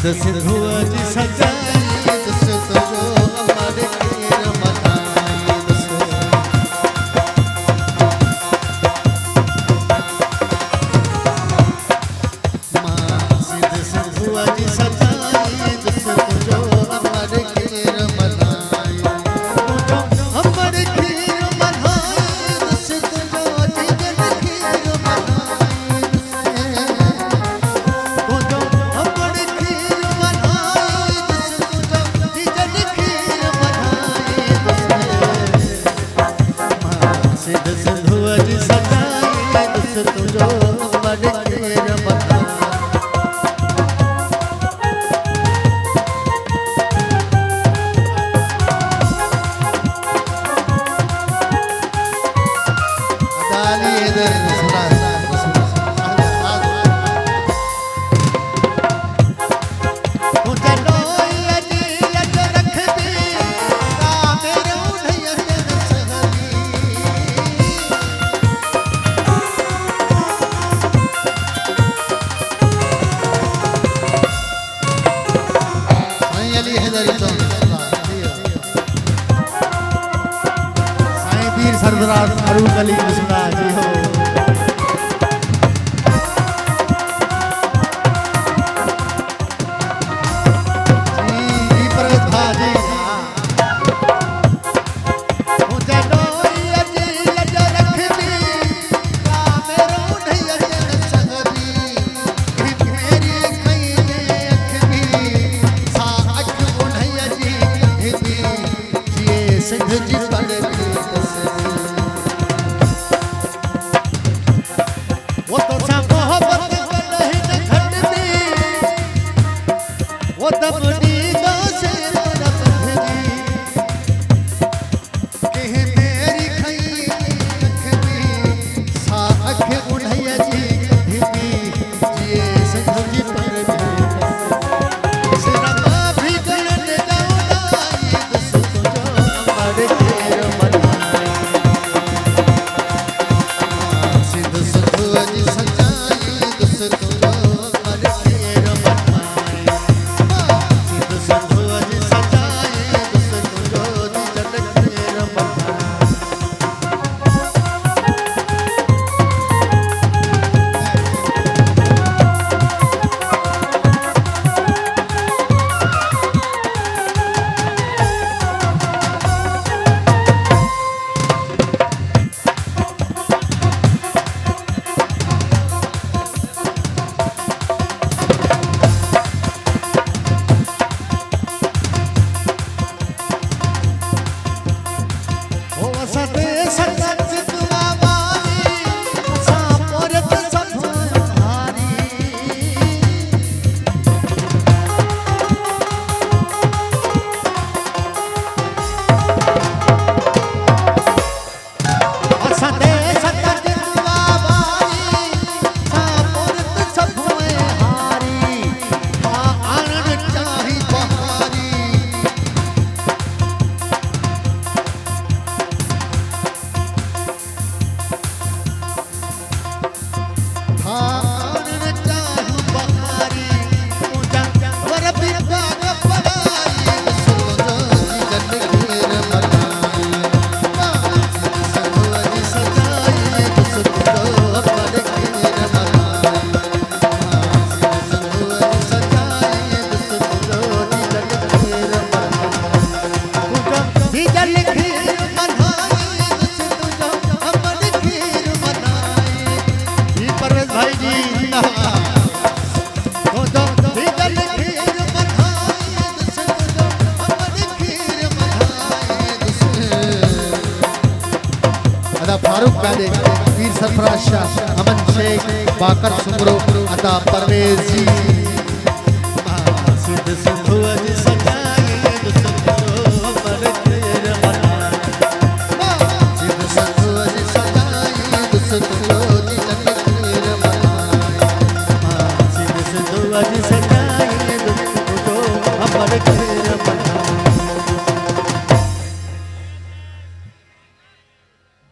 सिद्ध सिद्धू जी सजाई दस तुझो अमर खीर मनाई दस मां सिद्ध सिद्धू जी सजाई दस तुझो अमर खीर मनाई अमर खीर मनाई दस तुझो जीवन खीर मनाई अमर खीर मनाई दस तुझो जीवन खीर मनाई मां सिद्ध सिद्धू जी सजाई दस तुझो अमर खीर मनाई सरदार फारूक अली मुस्लिम जी हो जी परवेज भाजी फारूक गादे पीर सरफराज शाह अमन शेख बाकर सुमरो अदा परवेज जी सिद्ध सिद्धू जी